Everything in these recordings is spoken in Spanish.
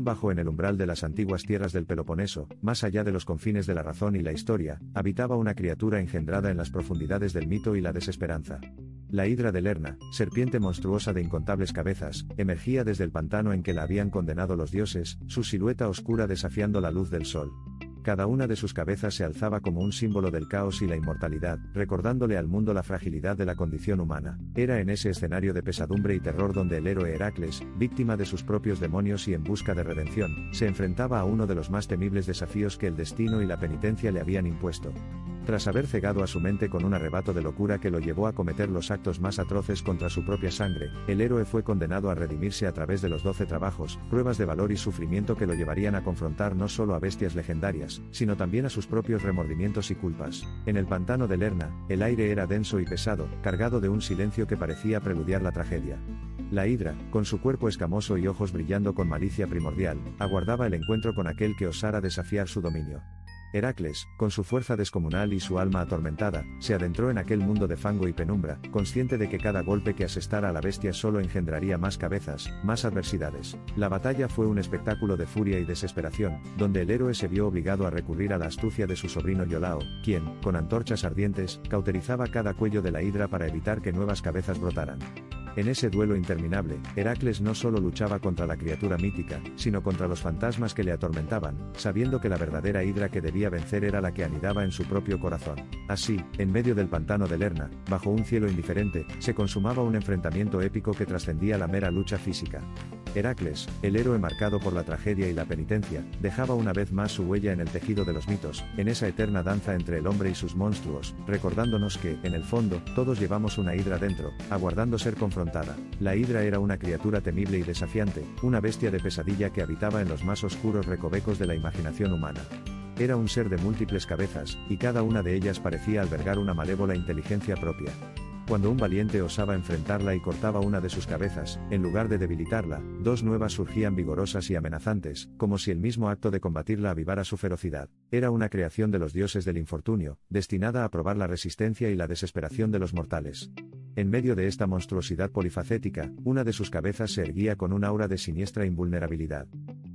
bajo en el umbral de las antiguas tierras del Peloponeso, más allá de los confines de la razón y la historia, habitaba una criatura engendrada en las profundidades del mito y la desesperanza. La hidra de Lerna, serpiente monstruosa de incontables cabezas, emergía desde el pantano en que la habían condenado los dioses, su silueta oscura desafiando la luz del sol. Cada una de sus cabezas se alzaba como un símbolo del caos y la inmortalidad, recordándole al mundo la fragilidad de la condición humana. Era en ese escenario de pesadumbre y terror donde el héroe Heracles, víctima de sus propios demonios y en busca de redención, se enfrentaba a uno de los más temibles desafíos que el destino y la penitencia le habían impuesto. Tras haber cegado a su mente con un arrebato de locura que lo llevó a cometer los actos más atroces contra su propia sangre, el héroe fue condenado a redimirse a través de los 12 trabajos, pruebas de valor y sufrimiento que lo llevarían a confrontar no solo a bestias legendarias, sino también a sus propios remordimientos y culpas. En el pantano de Lerna, el aire era denso y pesado, cargado de un silencio que parecía preludiar la tragedia. La hidra, con su cuerpo escamoso y ojos brillando con malicia primordial, aguardaba el encuentro con aquel que osara desafiar su dominio. Heracles, con su fuerza descomunal y su alma atormentada, se adentró en aquel mundo de fango y penumbra, consciente de que cada golpe que asestara a la bestia solo engendraría más cabezas, más adversidades. La batalla fue un espectáculo de furia y desesperación, donde el héroe se vio obligado a recurrir a la astucia de su sobrino Iolao, quien, con antorchas ardientes, cauterizaba cada cuello de la hidra para evitar que nuevas cabezas brotaran. En ese duelo interminable, Heracles no solo luchaba contra la criatura mítica, sino contra los fantasmas que le atormentaban, sabiendo que la verdadera hidra que debía vencer era la que anidaba en su propio corazón. Así, en medio del pantano de Lerna, bajo un cielo indiferente, se consumaba un enfrentamiento épico que trascendía la mera lucha física. Heracles, el héroe marcado por la tragedia y la penitencia, dejaba una vez más su huella en el tejido de los mitos, en esa eterna danza entre el hombre y sus monstruos, recordándonos que, en el fondo, todos llevamos una hidra dentro, aguardando ser confrontada. La hidra era una criatura temible y desafiante, una bestia de pesadilla que habitaba en los más oscuros recovecos de la imaginación humana. Era un ser de múltiples cabezas, y cada una de ellas parecía albergar una malévola inteligencia propia. Cuando un valiente osaba enfrentarla y cortaba una de sus cabezas, en lugar de debilitarla, dos nuevas surgían vigorosas y amenazantes, como si el mismo acto de combatirla avivara su ferocidad. Era una creación de los dioses del infortunio, destinada a probar la resistencia y la desesperación de los mortales. En medio de esta monstruosidad polifacética, una de sus cabezas se erguía con un aura de siniestra invulnerabilidad.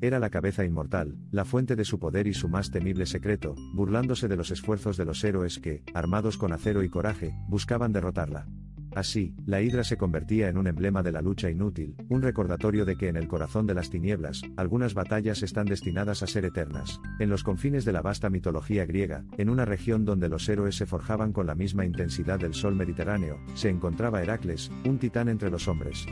Era la cabeza inmortal, la fuente de su poder y su más temible secreto, burlándose de los esfuerzos de los héroes que, armados con acero y coraje, buscaban derrotarla. Así, la hidra se convertía en un emblema de la lucha inútil, un recordatorio de que en el corazón de las tinieblas, algunas batallas están destinadas a ser eternas. En los confines de la vasta mitología griega, en una región donde los héroes se forjaban con la misma intensidad del sol Mediterráneo, se encontraba Heracles, un titán entre los hombres.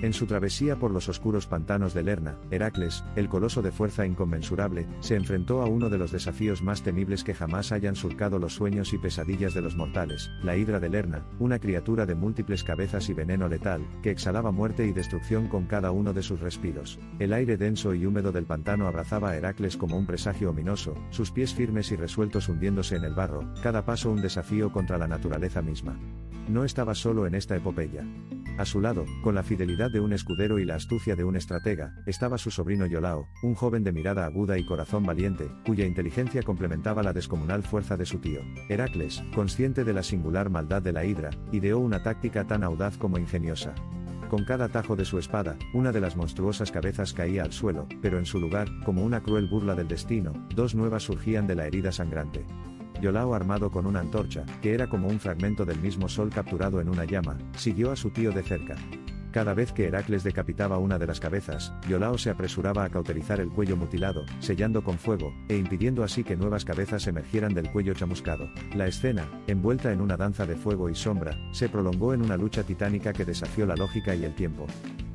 En su travesía por los oscuros pantanos de Lerna, Heracles, el coloso de fuerza inconmensurable, se enfrentó a uno de los desafíos más temibles que jamás hayan surcado los sueños y pesadillas de los mortales, la hidra de Lerna, una criatura de múltiples cabezas y veneno letal, que exhalaba muerte y destrucción con cada uno de sus respiros. El aire denso y húmedo del pantano abrazaba a Heracles como un presagio ominoso, sus pies firmes y resueltos hundiéndose en el barro, cada paso un desafío contra la naturaleza misma. No estaba solo en esta epopeya. A su lado, con la fidelidad de un escudero y la astucia de un estratega, estaba su sobrino Iolao, un joven de mirada aguda y corazón valiente, cuya inteligencia complementaba la descomunal fuerza de su tío. Heracles, consciente de la singular maldad de la hidra, ideó una táctica tan audaz como ingeniosa. Con cada tajo de su espada, una de las monstruosas cabezas caía al suelo, pero en su lugar, como una cruel burla del destino, dos nuevas surgían de la herida sangrante. Iolao, armado con una antorcha, que era como un fragmento del mismo sol capturado en una llama, siguió a su tío de cerca. Cada vez que Heracles decapitaba una de las cabezas, Iolao se apresuraba a cauterizar el cuello mutilado, sellando con fuego, e impidiendo así que nuevas cabezas emergieran del cuello chamuscado. La escena, envuelta en una danza de fuego y sombra, se prolongó en una lucha titánica que desafió la lógica y el tiempo.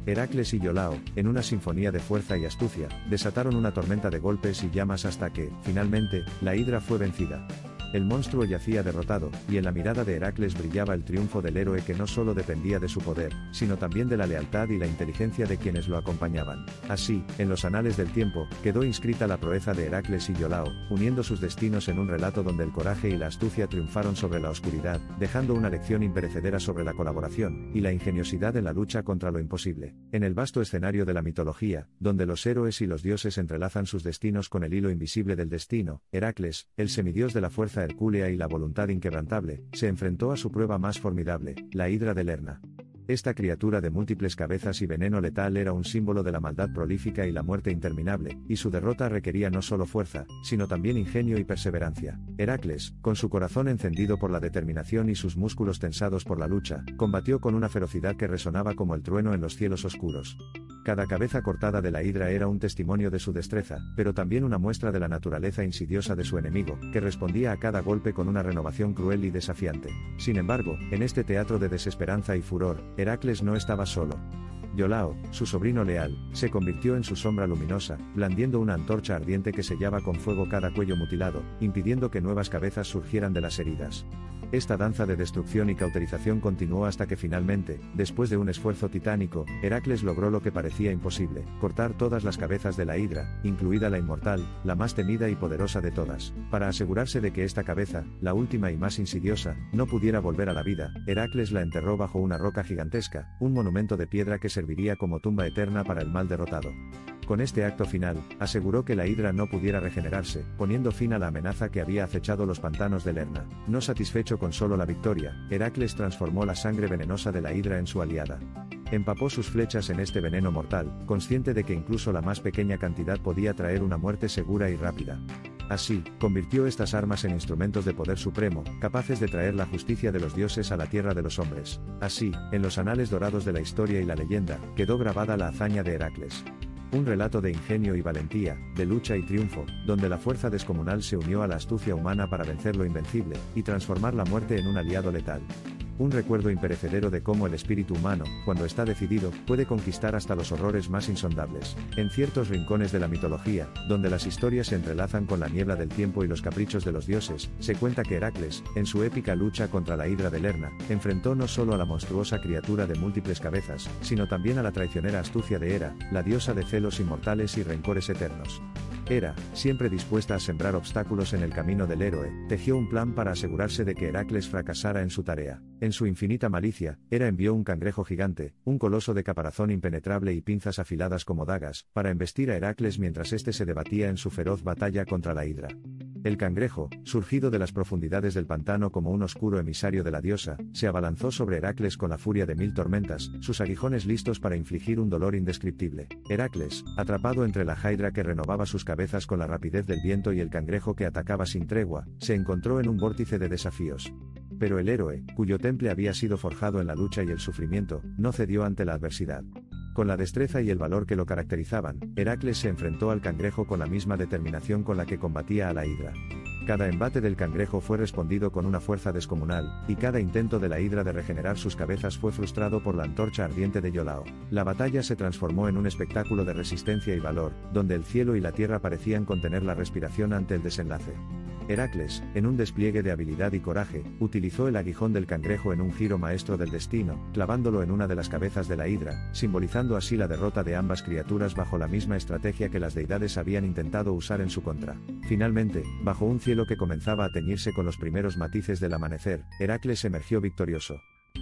Heracles y Iolao, en una sinfonía de fuerza y astucia, desataron una tormenta de golpes y llamas hasta que, finalmente, la hidra fue vencida. El monstruo yacía derrotado, y en la mirada de Heracles brillaba el triunfo del héroe que no solo dependía de su poder, sino también de la lealtad y la inteligencia de quienes lo acompañaban. Así, en los anales del tiempo, quedó inscrita la proeza de Heracles y Iolao, uniendo sus destinos en un relato donde el coraje y la astucia triunfaron sobre la oscuridad, dejando una lección imperecedera sobre la colaboración y la ingeniosidad en la lucha contra lo imposible. En el vasto escenario de la mitología, donde los héroes y los dioses entrelazan sus destinos con el hilo invisible del destino, Heracles, el semidios de la fuerza hercúlea y la voluntad inquebrantable, se enfrentó a su prueba más formidable, la hidra de Lerna. Esta criatura de múltiples cabezas y veneno letal era un símbolo de la maldad prolífica y la muerte interminable, y su derrota requería no solo fuerza, sino también ingenio y perseverancia. Heracles, con su corazón encendido por la determinación y sus músculos tensados por la lucha, combatió con una ferocidad que resonaba como el trueno en los cielos oscuros. Cada cabeza cortada de la hidra era un testimonio de su destreza, pero también una muestra de la naturaleza insidiosa de su enemigo, que respondía a cada golpe con una renovación cruel y desafiante. Sin embargo, en este teatro de desesperanza y furor, Heracles no estaba solo. Iolao, su sobrino leal, se convirtió en su sombra luminosa, blandiendo una antorcha ardiente que sellaba con fuego cada cuello mutilado, impidiendo que nuevas cabezas surgieran de las heridas. Esta danza de destrucción y cauterización continuó hasta que finalmente, después de un esfuerzo titánico, Heracles logró lo que parecía imposible: cortar todas las cabezas de la hidra, incluida la inmortal, la más temida y poderosa de todas. Para asegurarse de que esta cabeza, la última y más insidiosa, no pudiera volver a la vida, Heracles la enterró bajo una roca gigantesca, un monumento de piedra que serviría como tumba eterna para el mal derrotado. Con este acto final, aseguró que la hidra no pudiera regenerarse, poniendo fin a la amenaza que había acechado los pantanos de Lerna. No satisfecho con solo la victoria, Heracles transformó la sangre venenosa de la hidra en su aliada. Empapó sus flechas en este veneno mortal, consciente de que incluso la más pequeña cantidad podía traer una muerte segura y rápida. Así, convirtió estas armas en instrumentos de poder supremo, capaces de traer la justicia de los dioses a la tierra de los hombres. Así, en los anales dorados de la historia y la leyenda, quedó grabada la hazaña de Heracles. Un relato de ingenio y valentía, de lucha y triunfo, donde la fuerza descomunal se unió a la astucia humana para vencer lo invencible, y transformar la muerte en un aliado letal. Un recuerdo imperecedero de cómo el espíritu humano, cuando está decidido, puede conquistar hasta los horrores más insondables. En ciertos rincones de la mitología, donde las historias se entrelazan con la niebla del tiempo y los caprichos de los dioses, se cuenta que Heracles, en su épica lucha contra la hidra de Lerna, enfrentó no solo a la monstruosa criatura de múltiples cabezas, sino también a la traicionera astucia de Hera, la diosa de celos inmortales y rencores eternos. Hera, siempre dispuesta a sembrar obstáculos en el camino del héroe, tejió un plan para asegurarse de que Heracles fracasara en su tarea. En su infinita malicia, Hera envió un cangrejo gigante, un coloso de caparazón impenetrable y pinzas afiladas como dagas, para embestir a Heracles mientras éste se debatía en su feroz batalla contra la hidra. El cangrejo, surgido de las profundidades del pantano como un oscuro emisario de la diosa, se abalanzó sobre Heracles con la furia de 1000 tormentas, sus aguijones listos para infligir un dolor indescriptible. Heracles, atrapado entre la hidra que renovaba sus cabezas con la rapidez del viento y el cangrejo que atacaba sin tregua, se encontró en un vórtice de desafíos. Pero el héroe, cuyo temple había sido forjado en la lucha y el sufrimiento, no cedió ante la adversidad. Con la destreza y el valor que lo caracterizaban, Heracles se enfrentó al cangrejo con la misma determinación con la que combatía a la hidra. Cada embate del cangrejo fue respondido con una fuerza descomunal, y cada intento de la hidra de regenerar sus cabezas fue frustrado por la antorcha ardiente de Iolao. La batalla se transformó en un espectáculo de resistencia y valor, donde el cielo y la tierra parecían contener la respiración ante el desenlace. Heracles, en un despliegue de habilidad y coraje, utilizó el aguijón del cangrejo en un giro maestro del destino, clavándolo en una de las cabezas de la hidra, simbolizando así la derrota de ambas criaturas bajo la misma estrategia que las deidades habían intentado usar en su contra. Finalmente, bajo un cielo que comenzaba a teñirse con los primeros matices del amanecer, Heracles emergió victorioso.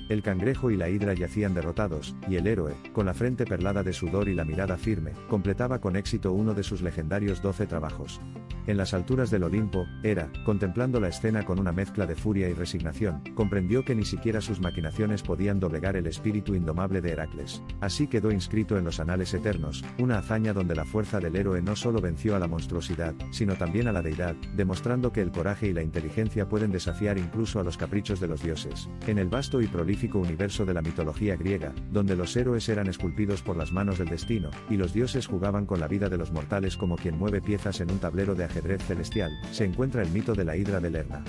El cangrejo y la hidra yacían derrotados, y el héroe, con la frente perlada de sudor y la mirada firme, completaba con éxito uno de sus legendarios 12 trabajos. En las alturas del Olimpo, Hera, contemplando la escena con una mezcla de furia y resignación, comprendió que ni siquiera sus maquinaciones podían doblegar el espíritu indomable de Heracles. Así quedó inscrito en los anales eternos, una hazaña donde la fuerza del héroe no solo venció a la monstruosidad, sino también a la deidad, demostrando que el coraje y la inteligencia pueden desafiar incluso a los caprichos de los dioses. En el vasto y prolífico universo de la mitología griega, donde los héroes eran esculpidos por las manos del destino, y los dioses jugaban con la vida de los mortales como quien mueve piezas en un tablero de ajedrez celestial, se encuentra el mito de la hidra de Lerna.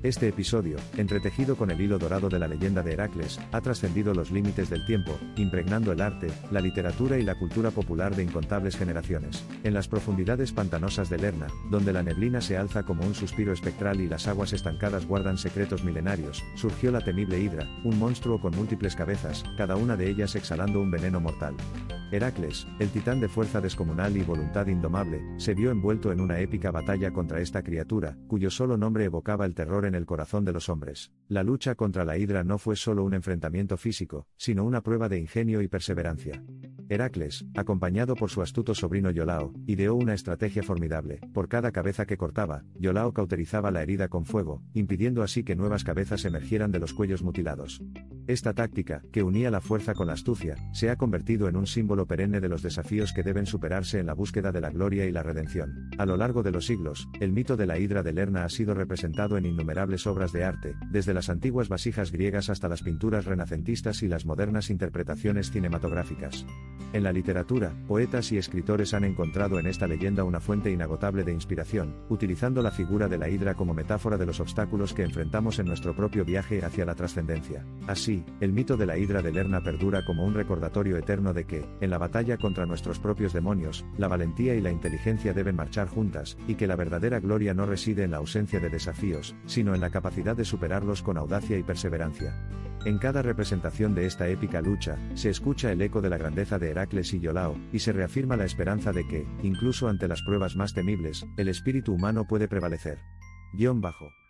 Este episodio, entretejido con el hilo dorado de la leyenda de Heracles, ha trascendido los límites del tiempo, impregnando el arte, la literatura y la cultura popular de incontables generaciones. En las profundidades pantanosas de Lerna, donde la neblina se alza como un suspiro espectral y las aguas estancadas guardan secretos milenarios, surgió la temible hidra, un monstruo con múltiples cabezas, cada una de ellas exhalando un veneno mortal. Heracles, el titán de fuerza descomunal y voluntad indomable, se vio envuelto en una épica batalla contra esta criatura, cuyo solo nombre evocaba el terror en el corazón de los hombres. La lucha contra la hidra no fue solo un enfrentamiento físico, sino una prueba de ingenio y perseverancia. Heracles, acompañado por su astuto sobrino Iolao, ideó una estrategia formidable. Por cada cabeza que cortaba, Iolao cauterizaba la herida con fuego, impidiendo así que nuevas cabezas emergieran de los cuellos mutilados. Esta táctica, que unía la fuerza con la astucia, se ha convertido en un símbolo perenne de los desafíos que deben superarse en la búsqueda de la gloria y la redención. A lo largo de los siglos, el mito de la hidra de Lerna ha sido representado en innumerables obras de arte, desde las antiguas vasijas griegas hasta las pinturas renacentistas y las modernas interpretaciones cinematográficas. En la literatura, poetas y escritores han encontrado en esta leyenda una fuente inagotable de inspiración, utilizando la figura de la hidra como metáfora de los obstáculos que enfrentamos en nuestro propio viaje hacia la trascendencia. Así, el mito de la hidra de Lerna perdura como un recordatorio eterno de que, en la batalla contra nuestros propios demonios, la valentía y la inteligencia deben marchar juntas, y que la verdadera gloria no reside en la ausencia de desafíos, sino en la capacidad de superarlos con audacia y perseverancia. En cada representación de esta épica lucha, se escucha el eco de la grandeza de Heracles y Iolao, y se reafirma la esperanza de que, incluso ante las pruebas más temibles, el espíritu humano puede prevalecer. __